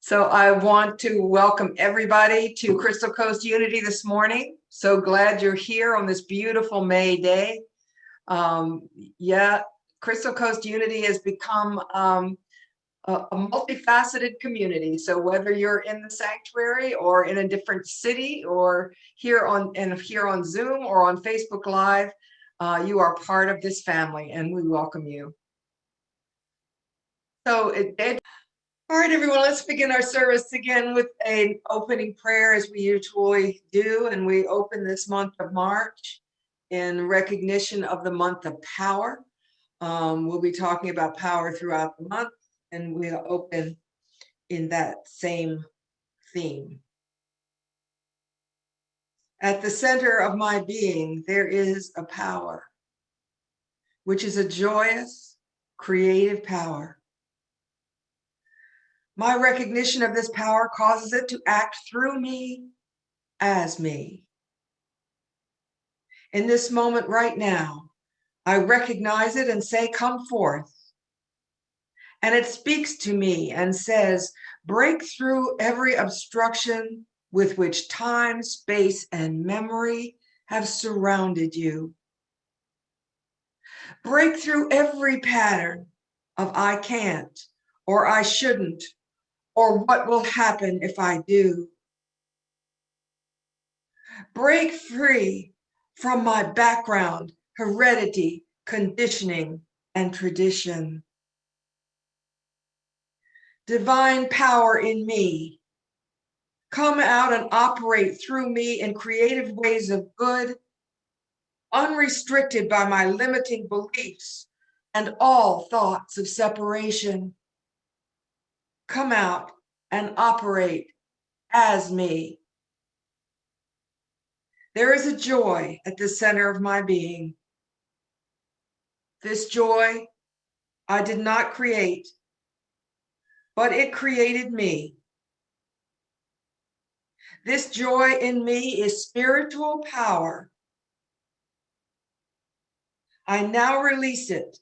So I want to welcome everybody to Crystal Coast Unity this morning. So glad you're here on this beautiful May day. Yeah, Crystal Coast Unity has become a multifaceted community. So whether you're in the sanctuary or in a different city or here on Zoom or on Facebook Live, you are part of this family and we welcome you. All right, everyone, let's begin our service again with an opening prayer as we usually do. And we open this month of March in recognition of the month of power. We'll be talking about power throughout the month, and we'll open in that same theme. At the center of my being, there is a power, which is a joyous, creative power. My recognition of this power causes it to act through me as me. In this moment right now, I recognize it and say, come forth. And it speaks to me and says, break through every obstruction with which time, space, and memory have surrounded you. Break through every pattern of I can't, or I shouldn't, or what will happen if I do. Break free from my background, heredity, conditioning, and tradition. Divine power in me, come out and operate through me in creative ways of good, unrestricted by my limiting beliefs and all thoughts of separation. Come out and operate as me. There is a joy at the center of my being. This joy I did not create, but it created me. This joy in me is spiritual power. I now release it.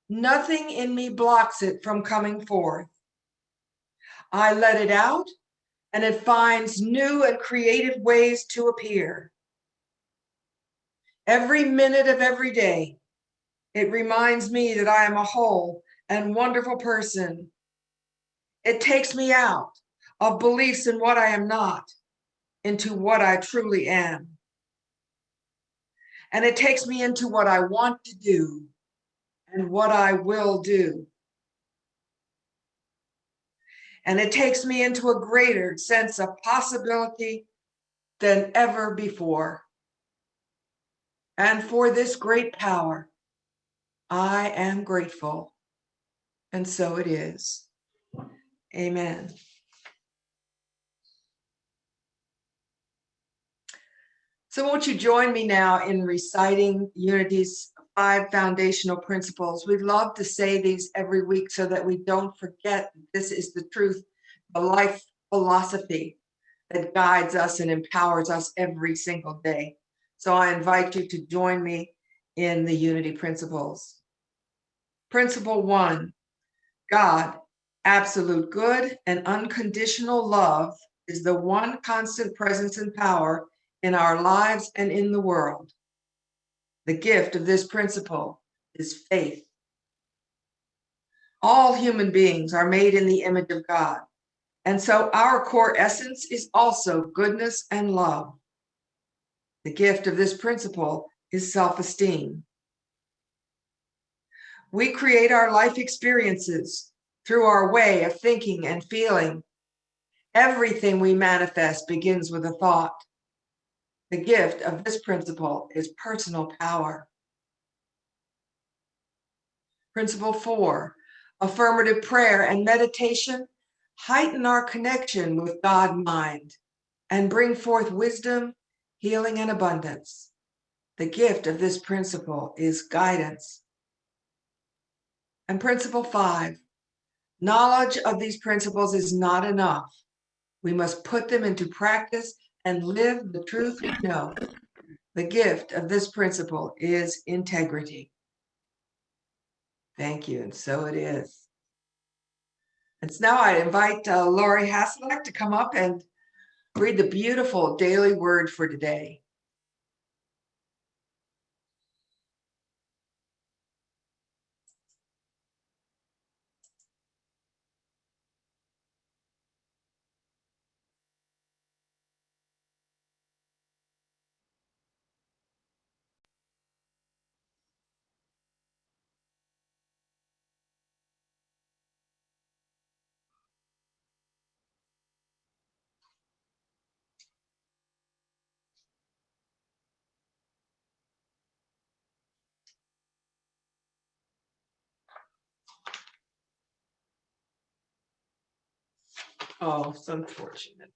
Nothing in me blocks it from coming forth. I let it out, and it finds new and creative ways to appear. Every minute of every day, it reminds me that I am a whole and wonderful person. It takes me out of beliefs in what I am not into what I truly am. And it takes me into what I want to do and what I will do. And it takes me into a greater sense of possibility than ever before. And for this great power, I am grateful. And so it is. Amen. So won't you join me now in reciting Unity's 5 foundational principles? We'd love to say these every week so that we don't forget that this is the truth, the life philosophy that guides us and empowers us every single day. So I invite you to join me in the Unity principles. Principle 1, God, absolute good and unconditional love, is the one constant presence and power in our lives and in the world. The gift of this principle is faith. All human beings are made in the image of God, and so our core essence is also goodness and love. The gift of this principle is self-esteem. We create our life experiences through our way of thinking and feeling. Everything we manifest begins with a thought. The gift of this principle is personal power. Principle 4, affirmative prayer and meditation heighten our connection with God-mind and bring forth wisdom, healing, and abundance. The gift of this principle is guidance. And principle 5, knowledge of these principles is not enough. We must put them into practice and live the truth we know. The gift of this principle is integrity. Thank you, and so it is. And so now I invite Lori Haslak to come up and read the beautiful daily word for today. Oh, it's unfortunate.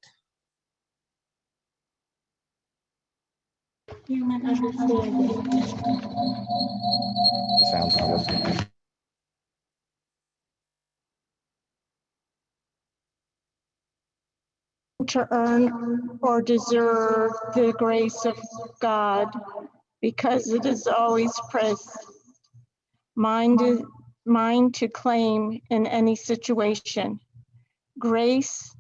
Human understanding. Sounds good. To earn or deserve the grace of God, because it is always present. Mine to claim in any situation. Grace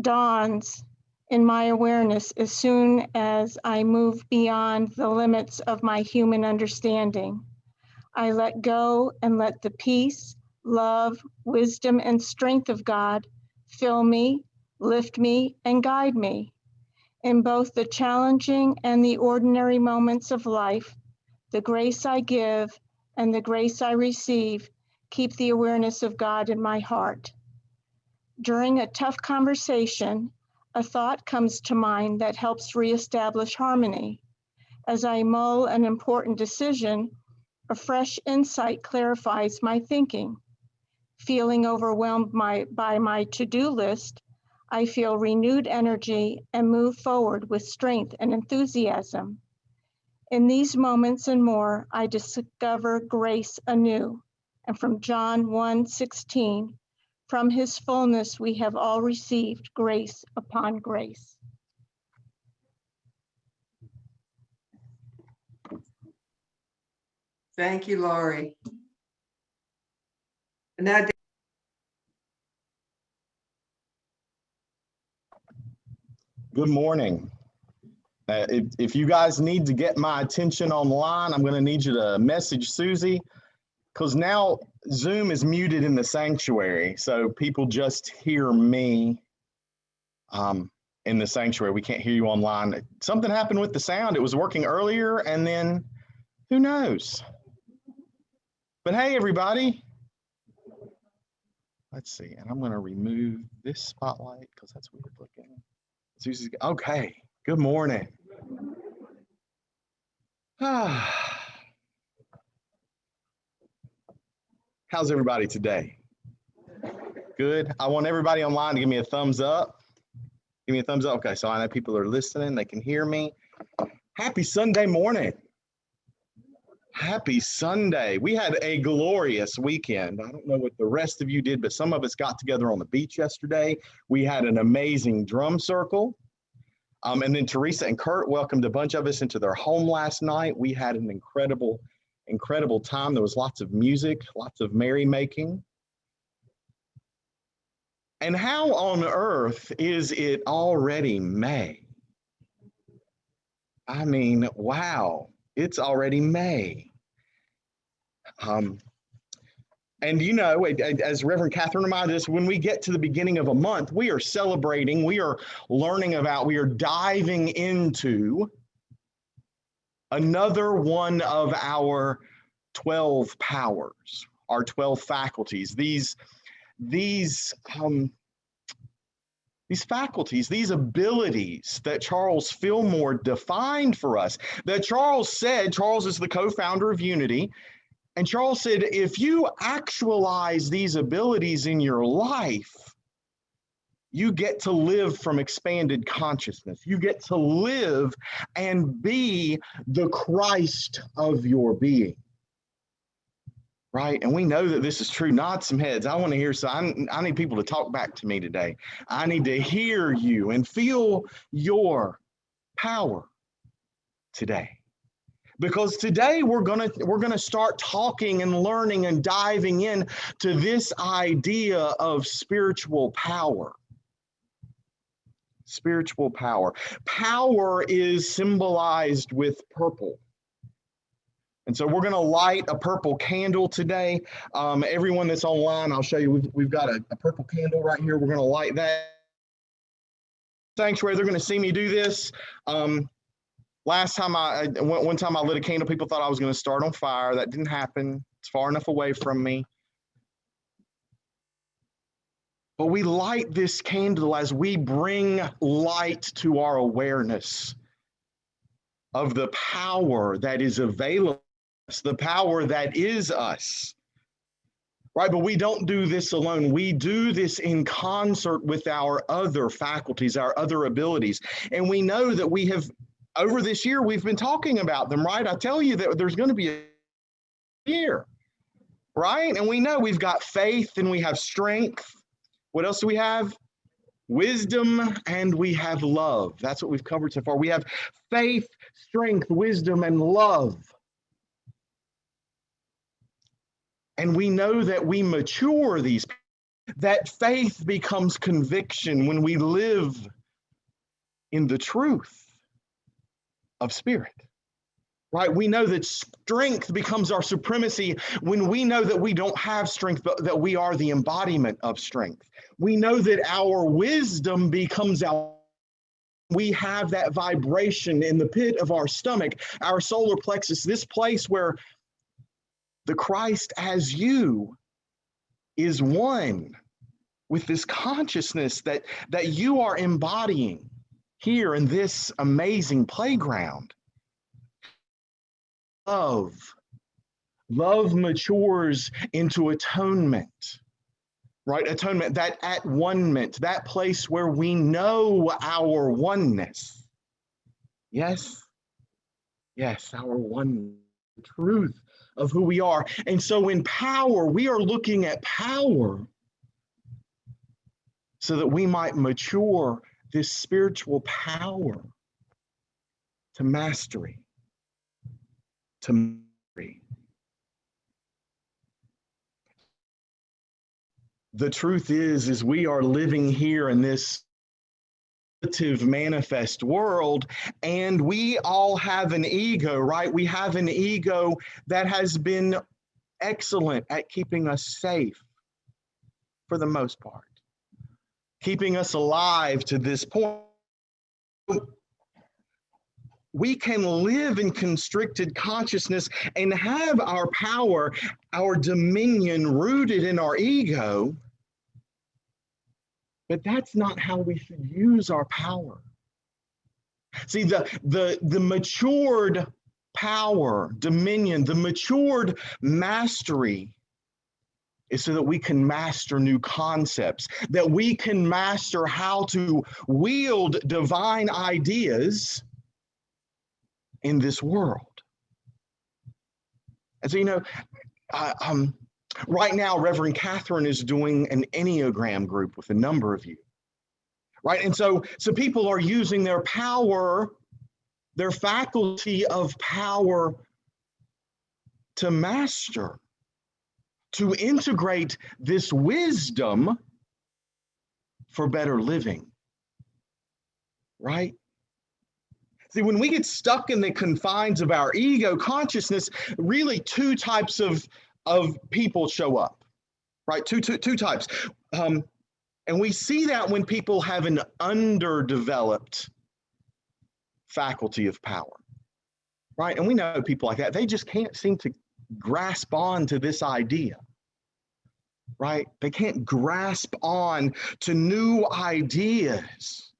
dawns in my awareness as soon as I move beyond the limits of my human understanding. I let go and let the peace, love, wisdom, and strength of God fill me, lift me, and guide me. In both the challenging and the ordinary moments of life, the grace I give and the grace I receive keep the awareness of God in my heart. During a tough conversation, a thought comes to mind that helps reestablish harmony. As I mull an important decision, a fresh insight clarifies my thinking. Feeling overwhelmed by my to-do list, I feel renewed energy and move forward with strength and enthusiasm. In these moments and more, I discover grace anew. And from John 1:16, from his fullness we have all received grace upon grace. Thank you, Lori. And now, Good morning. If you guys need to get my attention online, I'm going to need you to message Susie, because now Zoom is muted in the sanctuary. So people just hear me in the sanctuary. We can't hear you online. Something happened with the sound. It was working earlier, and then who knows? But hey, everybody. Let's see. And I'm going to remove this spotlight because that's weird looking. Susie's okay. Good morning. How's everybody today? Good. I want everybody online to give me a thumbs up. Give me a thumbs up. Okay, so I know people are listening. They can hear me. Happy Sunday morning. Happy Sunday. We had a glorious weekend. I don't know what the rest of you did, but some of us got together on the beach yesterday. We had an amazing drum circle. And then Teresa and Kurt welcomed a bunch of us into their home last night. We had an incredible, incredible time. There was lots of music, lots of merrymaking. And how on earth is it already May? I mean, wow, it's already May. And you know, as Reverend Catherine reminded us, when we get to the beginning of a month, we are celebrating, we are learning about, we are diving into another one of our 12 powers, our 12 faculties. These faculties, these abilities that Charles Fillmore defined for us, that Charles said, Charles is the co-founder of Unity, and Charles said, if you actualize these abilities in your life, you get to live from expanded consciousness. You get to live and be the Christ of your being. Right? And we know that this is true. Nod some heads. I want to hear some. I need people to talk back to me today. I need to hear you and feel your power today. Because today we're gonna start talking and learning and diving in to this idea of spiritual power. Spiritual power. Power is symbolized with purple. And so we're going to light a purple candle today. Everyone that's online, I'll show you, we've got a purple candle right here. We're going to light that. Sanctuary, they're going to see me do this. One time I lit a candle, people thought I was going to start on fire. That didn't happen. It's far enough away from me. But we light this candle as we bring light to our awareness of the power that is available, the power that is us. Right? But we don't do this alone. We do this in concert with our other faculties, our other abilities. And we know that we have, over this year, we've been talking about them, right? I tell you that there's going to be a year, right? And we know we've got faith and we have strength. What else do we have? Wisdom, and we have love. That's what we've covered so far. We have faith, strength, wisdom, and love. And we know that we mature these, that faith becomes conviction when we live in the truth of spirit. Right? We know that strength becomes our supremacy when we know that we don't have strength, but that we are the embodiment of strength. We know that our wisdom becomes we have that vibration in the pit of our stomach, our solar plexus, this place where the Christ as you is one with this consciousness that you are embodying here in this amazing playground. Love matures into atonement, right? Atonement, that at one-ment, that place where we know our oneness. Yes, our oneness, the truth of who we are. And so in power, we are looking at power so that we might mature this spiritual power to mastery. The truth is we are living here in this manifest world, and we all have an ego, right? We have an ego that has been excellent at keeping us safe for the most part, keeping us alive to this point. We can live in constricted consciousness and have our power, our dominion rooted in our ego, but that's not how we should use our power. See, the matured power, dominion, the matured mastery is so that we can master new concepts, that we can master how to wield divine ideas in this world. And so, right now, Reverend Catherine is doing an Enneagram group with a number of you, right? And so people are using their power, their faculty of power to master, to integrate this wisdom for better living, right? See, when we get stuck in the confines of our ego consciousness, really two types of people show up, right? Two types. And we see that when people have an underdeveloped faculty of power, right? And we know people like that. They just can't seem to grasp on to this idea, right? They can't grasp on to new ideas.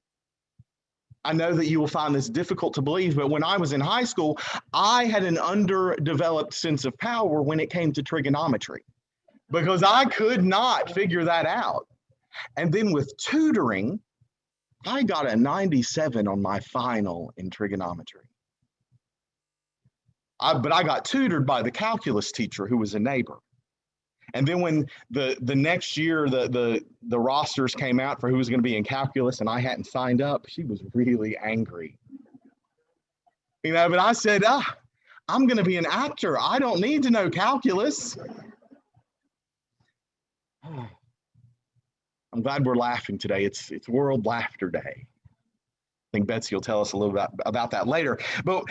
I know that you will find this difficult to believe, but when I was in high school, I had an underdeveloped sense of power when it came to trigonometry because I could not figure that out. And then with tutoring, I got a 97 on my final in trigonometry. But I got tutored by the calculus teacher who was a neighbor. And then when the next year, the rosters came out for who was going to be in calculus and I hadn't signed up, she was really angry. But I said, I'm going to be an actor. I don't need to know calculus. I'm glad we're laughing today. It's World Laughter Day. I think Betsy will tell us a little bit about that later. But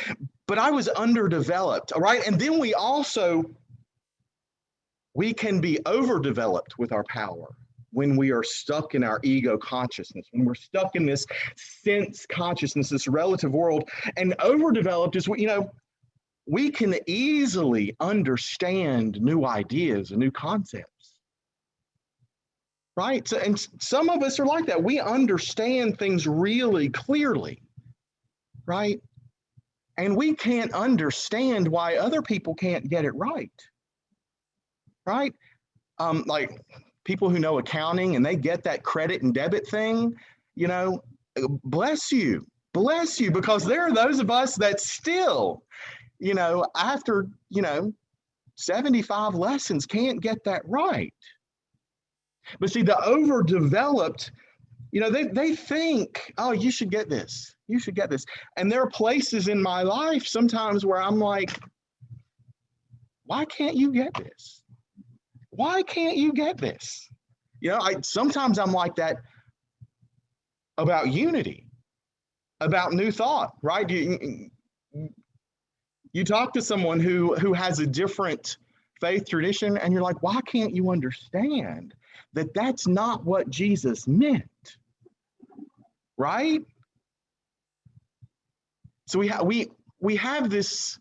I was underdeveloped, all right? And then we can be overdeveloped with our power when we are stuck in our ego consciousness, when we're stuck in this sense consciousness, this relative world. And overdeveloped is, we can easily understand new ideas and new concepts, right? So, and some of us are like that. We understand things really clearly, right? And we can't understand why other people can't get it right, right? Like people who know accounting and they get that credit and debit thing, bless you, because there are those of us that still, after, 75 lessons can't get that right. But see, the overdeveloped, they think, oh, you should get this. You should get this. And there are places in my life sometimes where I'm like, why can't you get this? Why can't you get this? Sometimes I'm like that about unity, about new thought, right? You talk to someone who has a different faith tradition and you're like, why can't you understand that that's not what Jesus meant, right? So we have this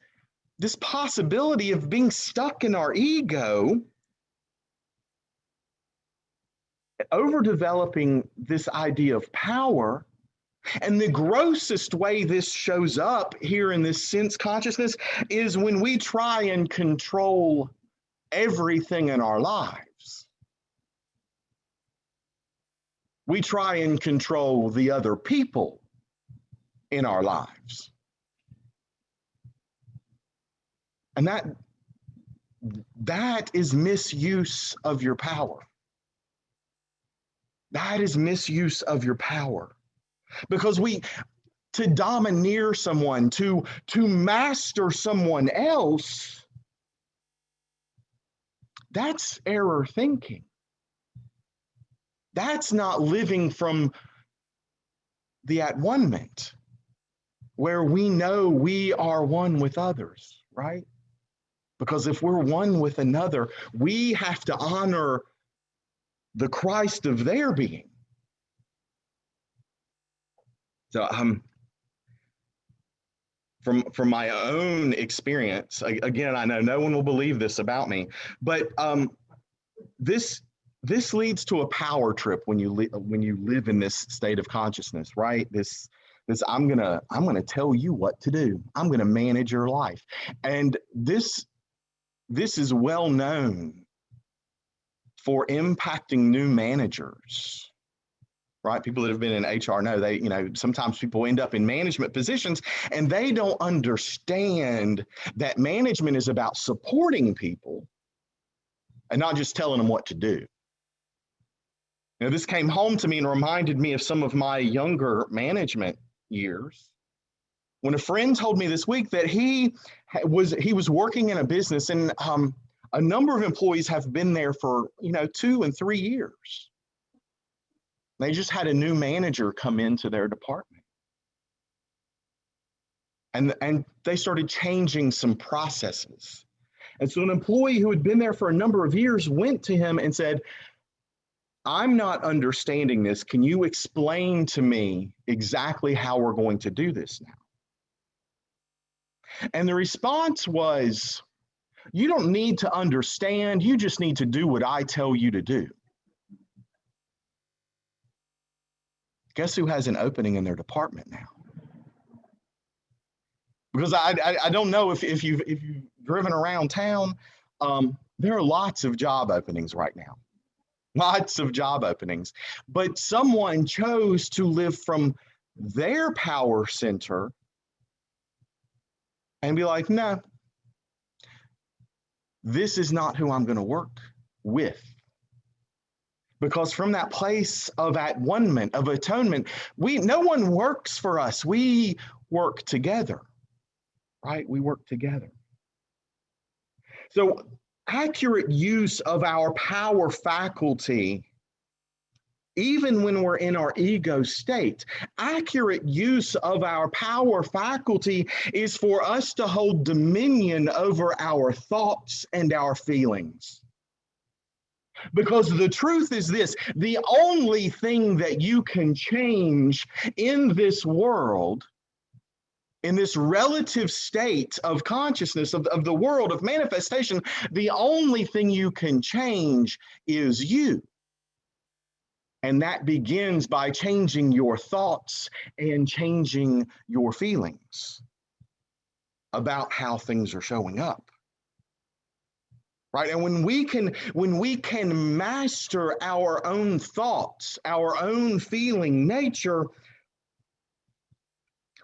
possibility of being stuck in our ego, overdeveloping this idea of power. And the grossest way this shows up here in this sense consciousness is when we try and control everything in our lives. We try and control the other people in our lives. And that is misuse of your power. That is misuse of your power. Because to domineer someone, to master someone else, that's error thinking. That's not living from the at-one-ment, where we know we are one with others, right? Because if we're one with another, we have to honor the Christ of their being. So from my own experience, again, I know no one will believe this about me, but this leads to a power trip when you live in this state of consciousness, right? This I'm gonna tell you what to do. I'm gonna manage your life, and this is well known for impacting new managers. Right? People that have been in HR know sometimes people end up in management positions and they don't understand that management is about supporting people and not just telling them what to do. This came home to me and reminded me of some of my younger management years. When a friend told me this week that he was working in a business and a number of employees have been there for 2 and 3 years. They just had a new manager come into their department. And they started changing some processes. And so an employee who had been there for a number of years went to him and said, I'm not understanding this. Can you explain to me exactly how we're going to do this now? And the response was, you don't need to understand. You just need to do what I tell you to do. Guess who has an opening in their department now? Because I don't know if you've driven around town, there are lots of job openings right now. Lots of job openings. But someone chose to live from their power center and be like, no, this is not who I'm going to work with. Because from that place of at-one-ment, of atonement, no one works for us. We work together, right? We work together. So accurate use of our power faculty, even when we're in our ego state, accurate use of our power faculty is for us to hold dominion over our thoughts and our feelings. Because the truth is this, the only thing that you can change in this world, in this relative state of consciousness, of the world of manifestation, the only thing you can change is you. And that begins by changing your thoughts and changing your feelings about how things are showing up. Right? And when we can master our own thoughts, our own feeling nature,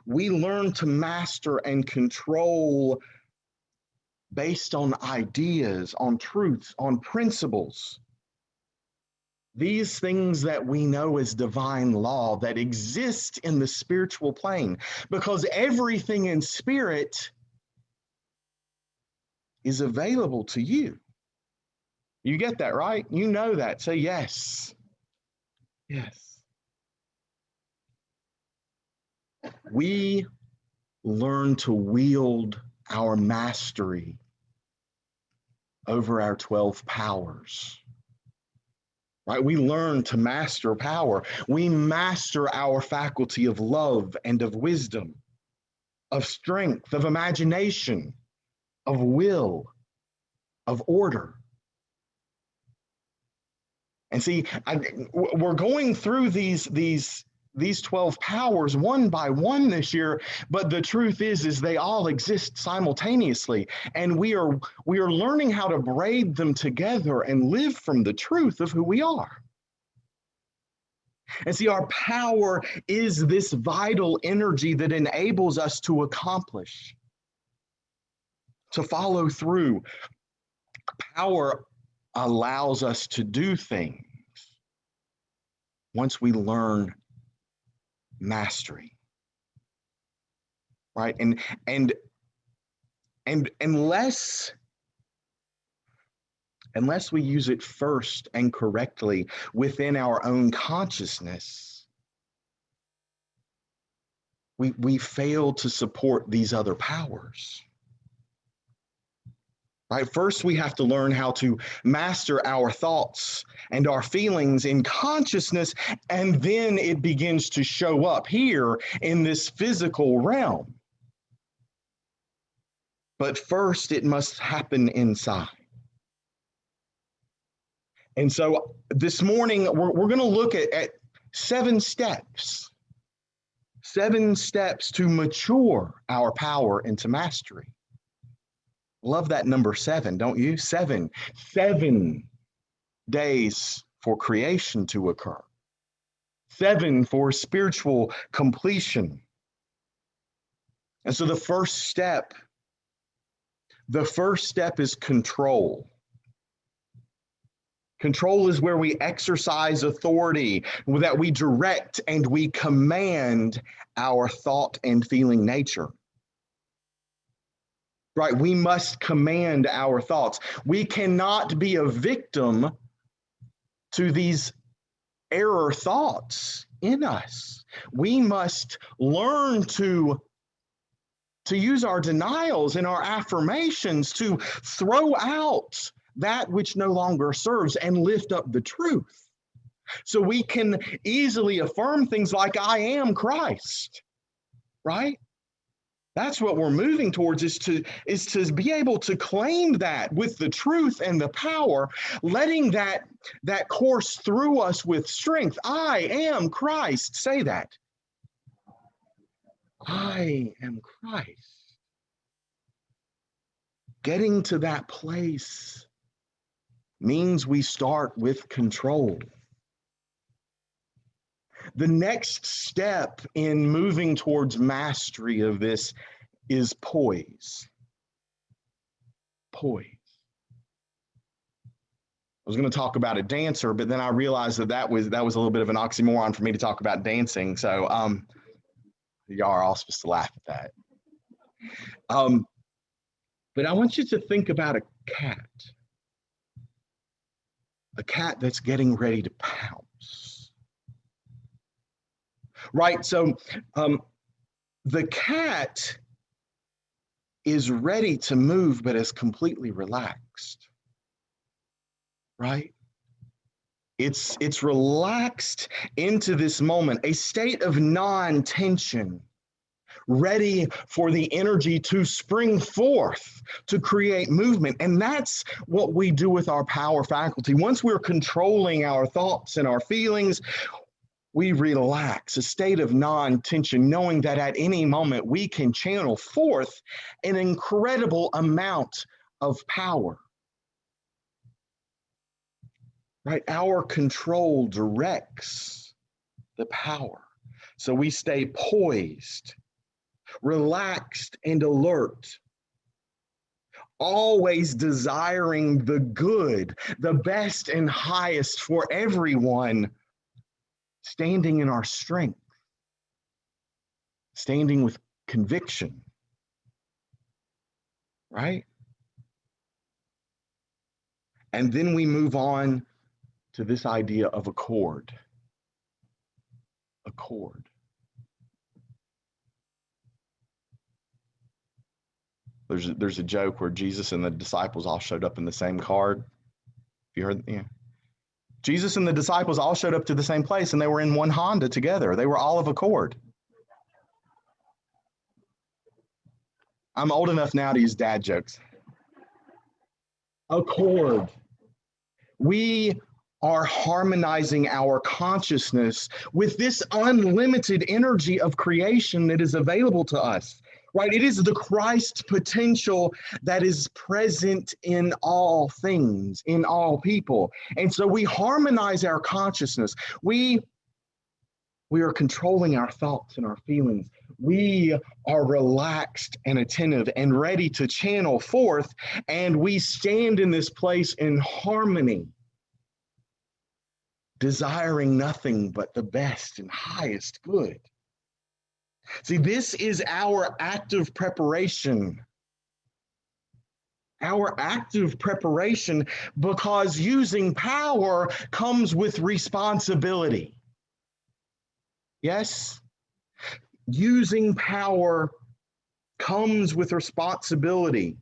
we learn to master and control based on ideas, on truths, on principles. These things that we know as divine law that exist in the spiritual plane, because everything in spirit is available to you. You get that, right? You know that. Say yes. Yes. We learn to wield our mastery over our 12 powers. Right? We learn to master power. We master our faculty of love and of wisdom, of strength, of imagination, of will, of order. And see, we're going through these 12 powers one by one this year, but the truth is they all exist simultaneously, and we are learning how to braid them together and live from the truth of who we are. And see, our power is this vital energy that enables us to accomplish, to follow through. Power allows us to do things once we learn mastery, right? And unless we use it first and correctly within our own consciousness, we fail to support these other powers. Right? First, we have to learn how to master our thoughts and our feelings in consciousness, and then it begins to show up here in this physical realm. But first, it must happen inside. And so this morning, we're going to look at 7 steps. 7 steps to mature our power into mastery. Love that number 7, don't you? 7 days for creation to occur. 7 for spiritual completion. And so the first step is control. Control is where we exercise authority, that we direct and we command our thought and feeling nature. Right? We must command our thoughts. We cannot be a victim to these error thoughts in us. We must learn to use our denials and our affirmations to throw out that which no longer serves and lift up the truth. So we can easily affirm things like, I am Christ, right? That's what we're moving towards, is to be able to claim that with the truth and the power, letting that course through us with strength. I am Christ. Say that. I am Christ. Getting to that place means we start with control. The next step in moving towards mastery of this is poise. Poise. I was going to talk about a dancer, but then I realized that was a little bit of an oxymoron for me to talk about dancing. So y'all are all supposed to laugh at that. But I want you to think about cat. A cat that's getting ready to pounce. Right? So the cat is ready to move, but is completely relaxed. Right? It's relaxed into this moment, a state of non-tension, ready for the energy to spring forth, to create movement. And that's what we do with our power faculty. Once we're controlling our thoughts and our feelings, we relax, a state of non-tension, knowing that at any moment we can channel forth an incredible amount of power. Right? Our control directs the power. So we stay poised, relaxed, and alert, always desiring the good, the best and highest for everyone, standing in our strength, standing with conviction, right? And then we move on to this idea of accord. Accord. There's a joke where Jesus and the disciples all showed up in the same card. You heard? Yeah. Jesus and the disciples all showed up to the same place, and they were in one Honda together. They were all of accord. I'm old enough now to use dad jokes. Accord. We are harmonizing our consciousness with this unlimited energy of creation that is available to us, right? It is the Christ potential that is present in all things, in all people. And so we harmonize our consciousness. We are controlling our thoughts and our feelings. We are relaxed and attentive and ready to channel forth, and we stand in this place in harmony, desiring nothing but the best and highest good. See, this is our active preparation. Our active preparation, because using power comes with responsibility. Yes? Using power comes with responsibility.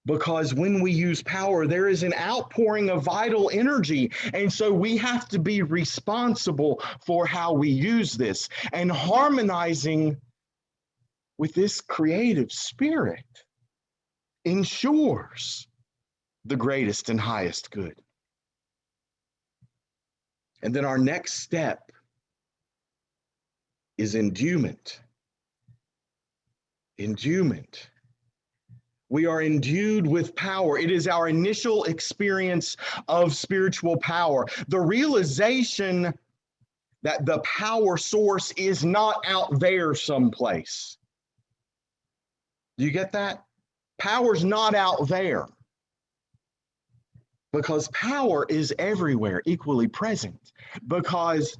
Because when we use power, there is an outpouring of vital energy. And so we have to be responsible for how we use this. And harmonizing with this creative spirit ensures the greatest and highest good. And then our next step is endowment. Endowment. We are endued with power. It is our initial experience of spiritual power. The realization that the power source is not out there someplace. Do you get that? Power's not out there. Because power is everywhere, equally present. Because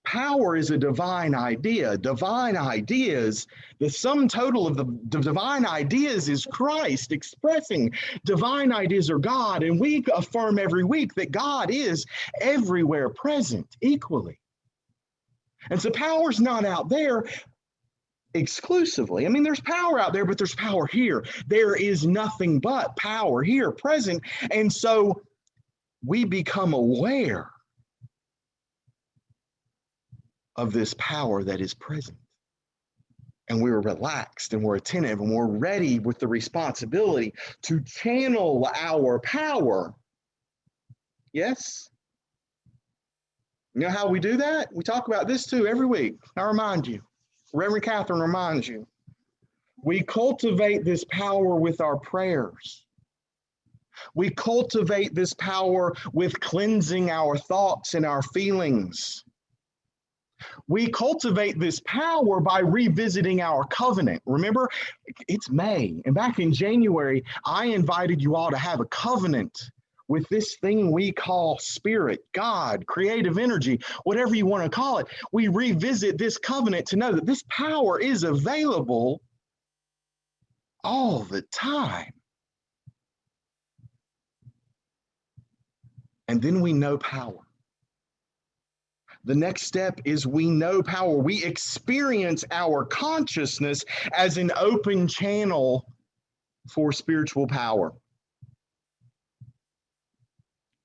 power is a divine idea. Divine ideas, the sum total of the divine ideas is Christ expressing. Divine ideas are God, and we affirm every week that God is everywhere present equally. And so power's not out there exclusively. I mean, there's power out there, but there's power here. There is nothing but power here present. And so we become aware of this power that is present. And we're relaxed and we're attentive and we're ready with the responsibility to channel our power. Yes? You know how we do that? We talk about this too every week. I remind you. Reverend Catherine reminds you. We cultivate this power with our prayers. We cultivate this power with cleansing our thoughts and our feelings. We cultivate this power by revisiting our covenant. Remember, it's May, and back in January, I invited you all to have a covenant with this thing we call spirit, God, creative energy, whatever you want to call it. We revisit this covenant to know that this power is available all the time. And then we know power. The next step is we know power. We experience our consciousness as an open channel for spiritual power.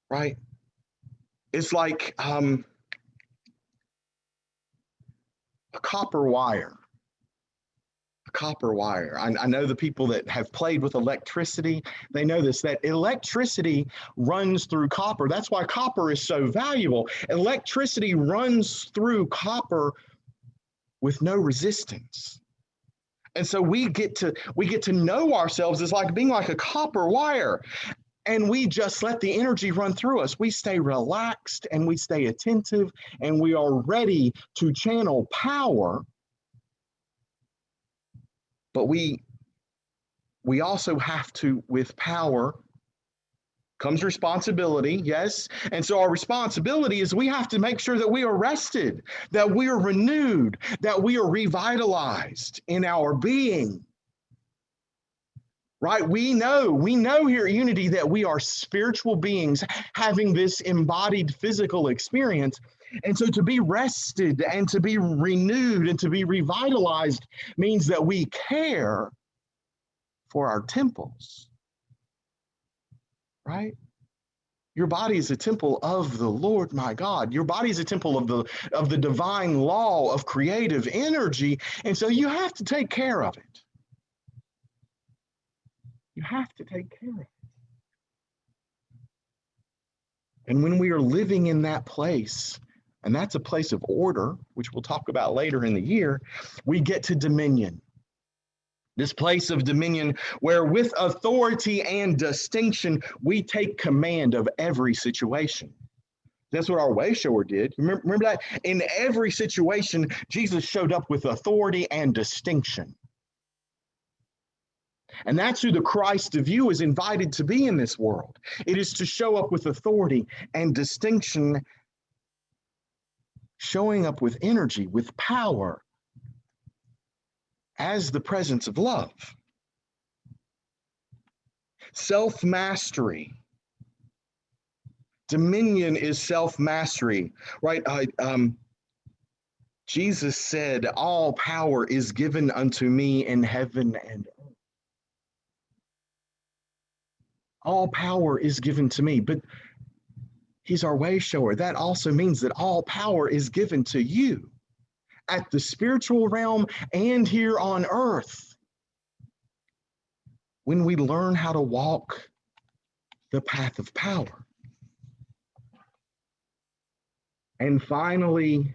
Right? It's like a copper wire. A copper wire. I know the people that have played with electricity, they know this, that electricity runs through copper. That's why copper is so valuable. Electricity runs through copper with no resistance. And so we get to know ourselves as like being like a copper wire. And we just let the energy run through us. We stay relaxed and we stay attentive and we are ready to channel power. But we also have to, with power comes responsibility, yes? And so our responsibility is we have to make sure that we are rested, that we are renewed, that we are revitalized in our being. Right? We know here at Unity that we are spiritual beings having this embodied physical experience. And so to be rested and to be renewed and to be revitalized means that we care for our temples. Right? Your body is a temple of the Lord, my God. Your body is a temple of the divine law of creative energy. And so you have to take care of it. You have to take care of it. And when we are living in that place, and that's a place of order, which we'll talk about later in the year, we get to dominion. This place of dominion where with authority and distinction, we take command of every situation. That's what our way shower did. Remember that? In every situation, Jesus showed up with authority and distinction. And that's who the Christ of you is invited to be in this world. It is to show up with authority and distinction, showing up with energy, with power, as the presence of love. Self-mastery. Dominion is self-mastery, right? Jesus said, all power is given unto me in heaven and earth. All power is given to me, but he's our way shower. That also means that all power is given to you at the spiritual realm and here on earth. When we learn how to walk the path of power. And finally,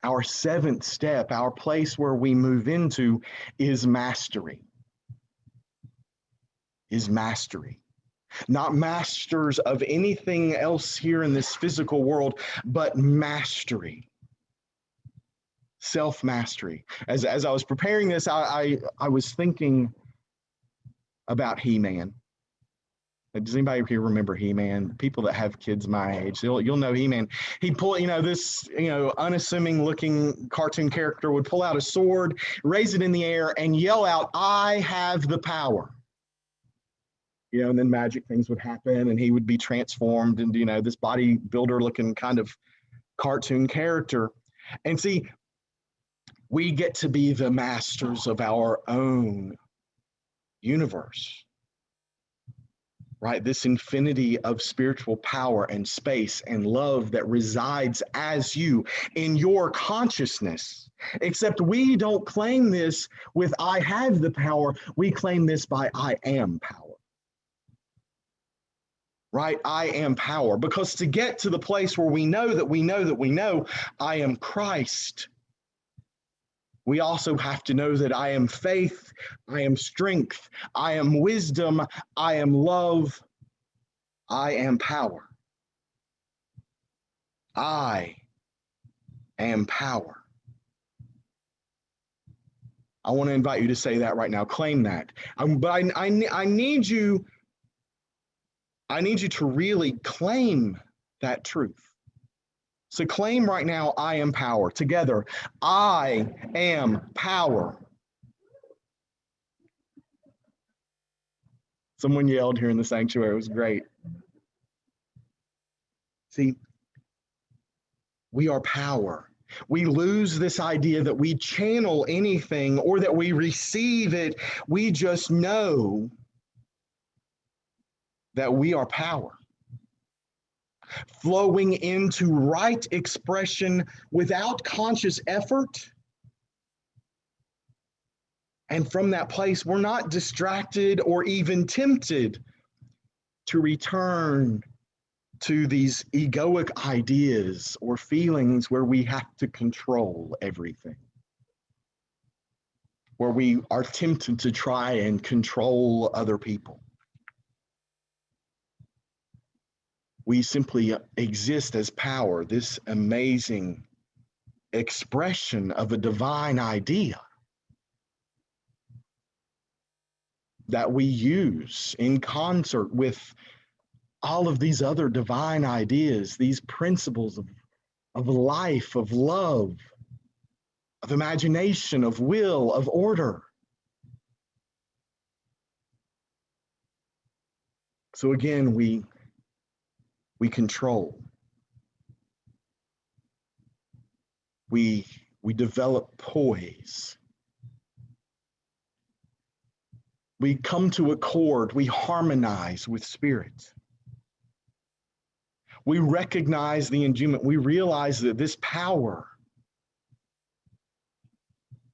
our seventh step, our place where we move into is mastery. Is mastery. Not masters of anything else here in this physical world, but mastery. Self-mastery. As I was preparing this, I was thinking about He-Man. Does anybody here remember He-Man? People that have kids my age, you'll know He-Man. He'd pull, this, unassuming looking cartoon character would pull out a sword, raise it in the air, and yell out, "I have the power." And then magic things would happen, and he would be transformed into, this bodybuilder looking kind of cartoon character. And see, we get to be the masters of our own universe. Right? This infinity of spiritual power and space and love that resides as you in your consciousness. Except we don't claim this with I have the power. We claim this by I am power. Right? I am power. Because to get to the place where we know that we know that we know I am Christ, we also have to know that I am faith, I am strength, I am wisdom, I am love, I am power. I am power. I want to invite you to say that right now. Claim that. But I need you to really claim that truth. So claim right now, I am power. Together, I am power. Someone yelled here in the sanctuary. It was great. See, we are power. We lose this idea that we channel anything or that we receive it. We just know that we are power, flowing into right expression without conscious effort. And from that place, we're not distracted or even tempted to return to these egoic ideas or feelings where we have to control everything, where we are tempted to try and control other people. We simply exist as power, this amazing expression of a divine idea that we use in concert with all of these other divine ideas, these principles of life, of love, of imagination, of will, of order. So again, we control. We develop poise. We come to accord, we harmonize with spirit. We recognize the endowment. We realize that this power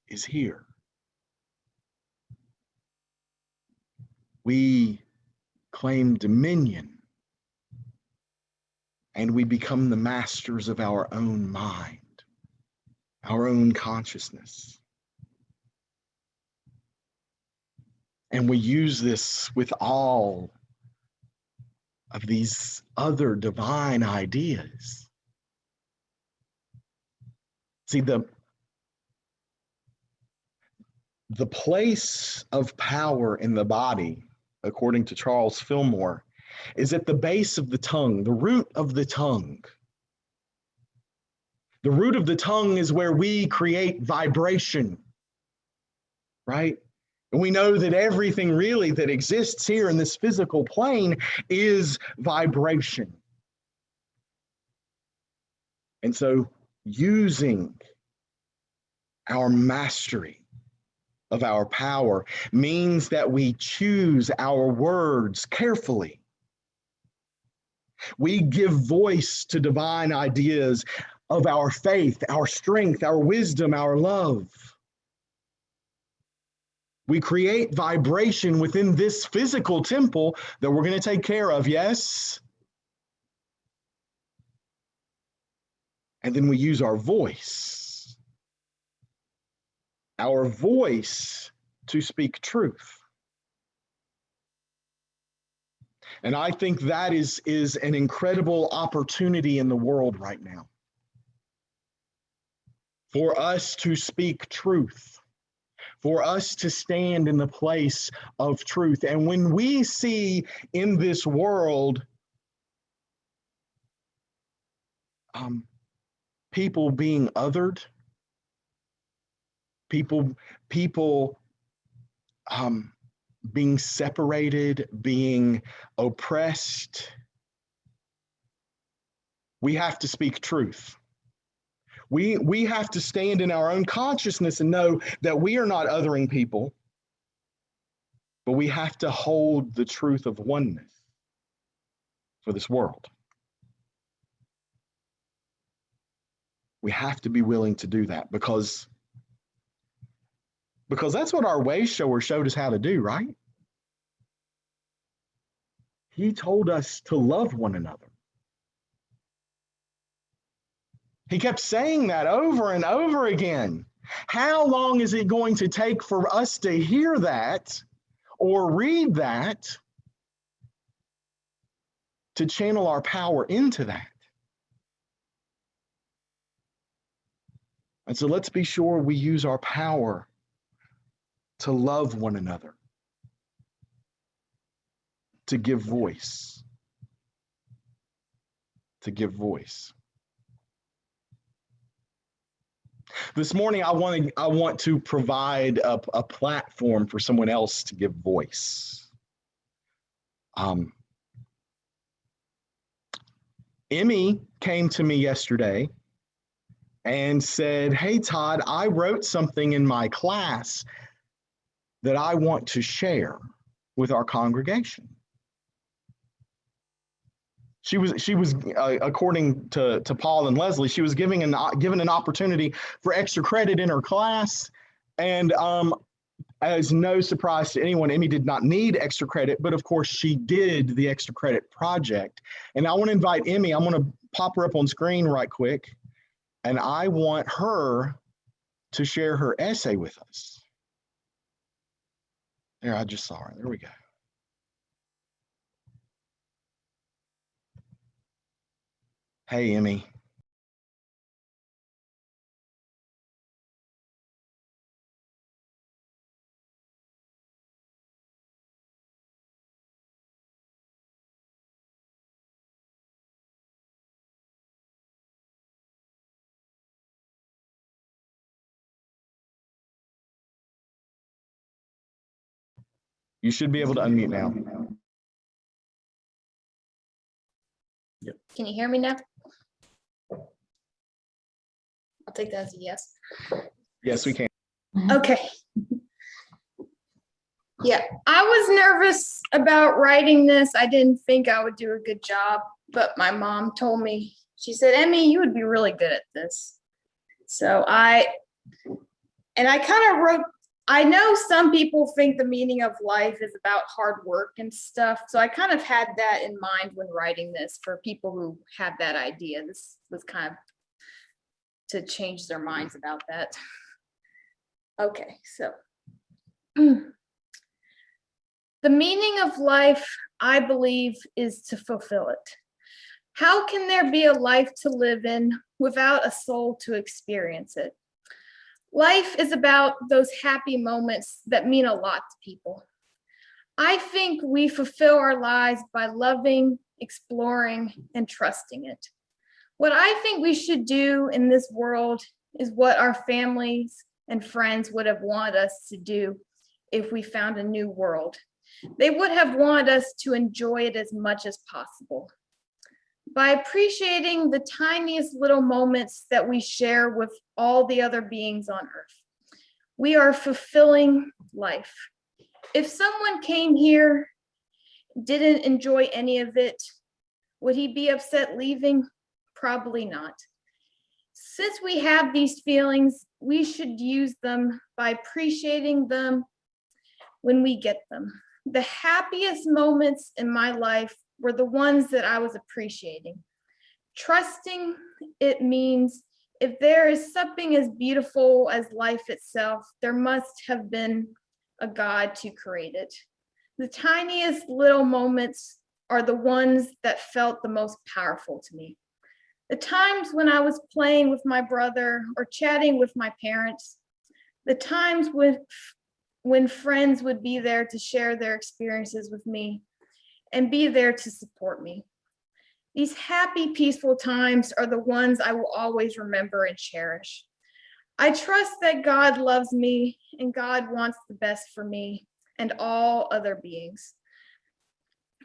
is here. We claim dominion, and we become the masters of our own mind, our own consciousness. And we use this with all of these other divine ideas. See, the place of power in the body, according to Charles Fillmore, is at the base of the tongue, the root of the tongue. The root of the tongue is where we create vibration, right? And we know that everything really that exists here in this physical plane is vibration. And so using our mastery of our power means that we choose our words carefully. We give voice to divine ideas of our faith, our strength, our wisdom, our love. We create vibration within this physical temple that we're going to take care of, yes? And then we use our voice to speak truth. And I think that is an incredible opportunity in the world right now for us to speak truth, for us to stand in the place of truth. And when we see in this world people being othered, people being separated, being oppressed, we have to speak truth. We have to stand in our own consciousness and know that we are not othering people, but we have to hold the truth of oneness for this world. We have to be willing to do that because that's what our way shower showed us how to do, right? He told us to love one another. He kept saying that over and over again. How long is it going to take for us to hear that or read that to channel our power into that? And so let's be sure we use our power to love one another, to give voice, This morning, I want to provide a platform for someone else to give voice. Emmy came to me yesterday and said, "Hey, Todd, I wrote something in my class that I want to share with our congregation." She was according to Paul and Leslie, she was given an opportunity for extra credit in her class. And as no surprise to anyone, Emmy did not need extra credit, but of course she did the extra credit project. And I want to invite Emmy, I'm going to pop her up on screen right quick. And I want her to share her essay with us. There, I just saw her. There we go. Hey, Emmy. You should be able to unmute now. Yep. Can you hear me now? I'll take that as a yes. Yes, we can. Okay. Yeah, I was nervous about writing this. I didn't think I would do a good job, but my mom told me, she said, "Emmy, you would be really good at this." So I kind of wrote, I know some people think the meaning of life is about hard work and stuff. So I kind of had that in mind when writing this for people who have that idea. This was kind of to change their minds about that. Okay, so the meaning of life, I believe, is to fulfill it. How can there be a life to live in without a soul to experience it? Life is about those happy moments that mean a lot to people. I think we fulfill our lives by loving, exploring, and trusting it. What I think we should do in this world is what our families and friends would have wanted us to do if we found a new world. They would have wanted us to enjoy it as much as possible. By appreciating the tiniest little moments that we share with all the other beings on earth, we are fulfilling life. If someone came here, didn't enjoy any of it, would he be upset leaving? Probably not. Since we have these feelings, we should use them by appreciating them when we get them. The happiest moments in my life were the ones that I was appreciating. Trusting it means if there is something as beautiful as life itself, there must have been a God to create it. The tiniest little moments are the ones that felt the most powerful to me. The times when I was playing with my brother or chatting with my parents, the times when friends would be there to share their experiences with me and be there to support me. These happy, peaceful times are the ones I will always remember and cherish. I trust that God loves me and God wants the best for me and all other beings.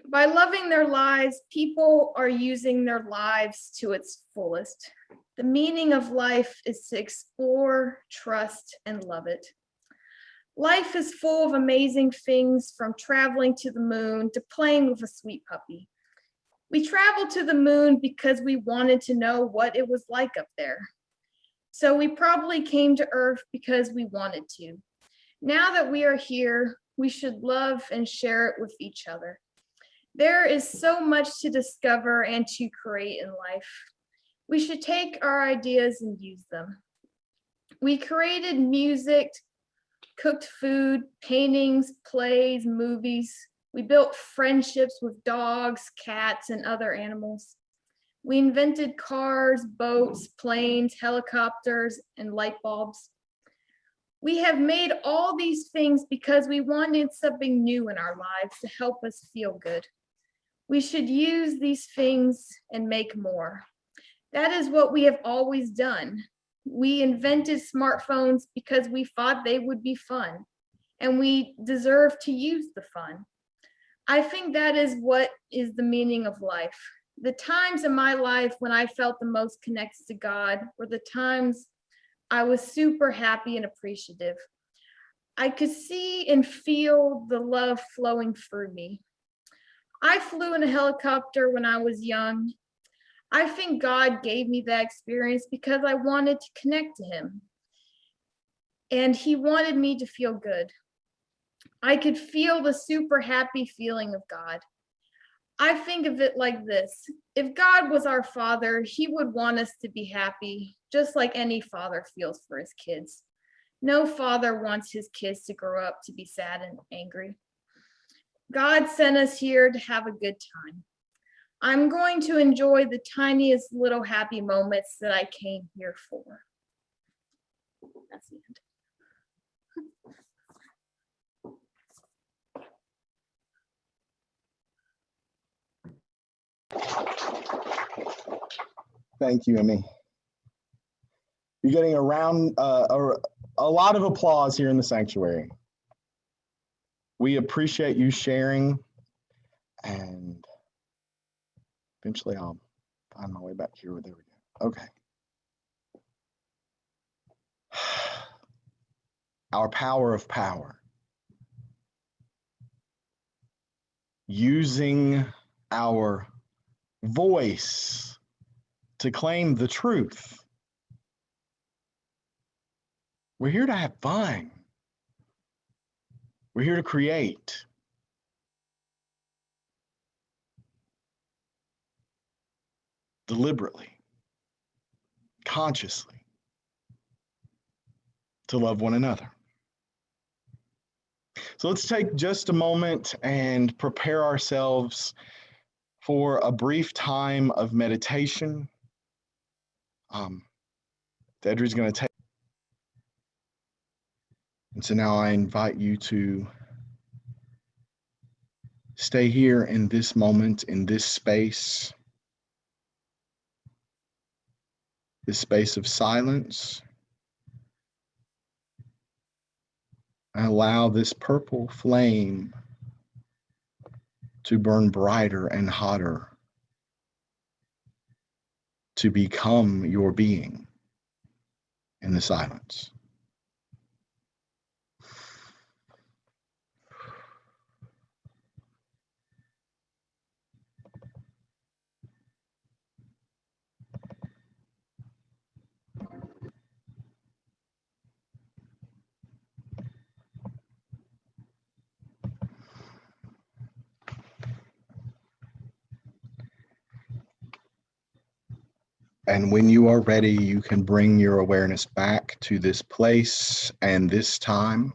By loving their lives, people are using their lives to its fullest. The meaning of life is to explore, trust, and love it. Life is full of amazing things, from traveling to the moon to playing with a sweet puppy. We traveled to the moon because we wanted to know what it was like up there. So we probably came to Earth because we wanted to. Now that we are here, we should love and share it with each other. There is so much to discover and to create in life. We should take our ideas and use them. We created music, cooked food, paintings, plays, movies. We built friendships with dogs, cats, and other animals. We invented cars, boats, planes, helicopters, and light bulbs. We have made all these things because we wanted something new in our lives to help us feel good. We should use these things and make more. That is what we have always done. We invented smartphones because we thought they would be fun, and we deserve to use the fun. I think that is what is the meaning of life. The times in my life when I felt the most connected to God were the times I was super happy and appreciative. I could see and feel the love flowing through me. I flew in a helicopter when I was young. I think God gave me that experience because I wanted to connect to him. And he wanted me to feel good. I could feel the super happy feeling of God. I think of it like this. If God was our father, he would want us to be happy, just like any father feels for his kids. No father wants his kids to grow up to be sad and angry. God sent us here to have a good time. I'm going to enjoy the tiniest little happy moments that I came here for. That's the end. Thank you, Emmy. You're getting a lot of applause here in the sanctuary. We appreciate you sharing, and eventually I'll find my way back here. There we go. Okay. Our power of power. Using our voice to claim the truth. We're here to have fun. We're here to create. Deliberately, consciously, to love one another. So let's take just a moment and prepare ourselves for a brief time of meditation. Deidre's going to take. And so now I invite you to stay here in this moment, in this space of silence. And allow this purple flame to burn brighter and hotter, to become your being in the silence. And when you are ready, you can bring your awareness back to this place and this time.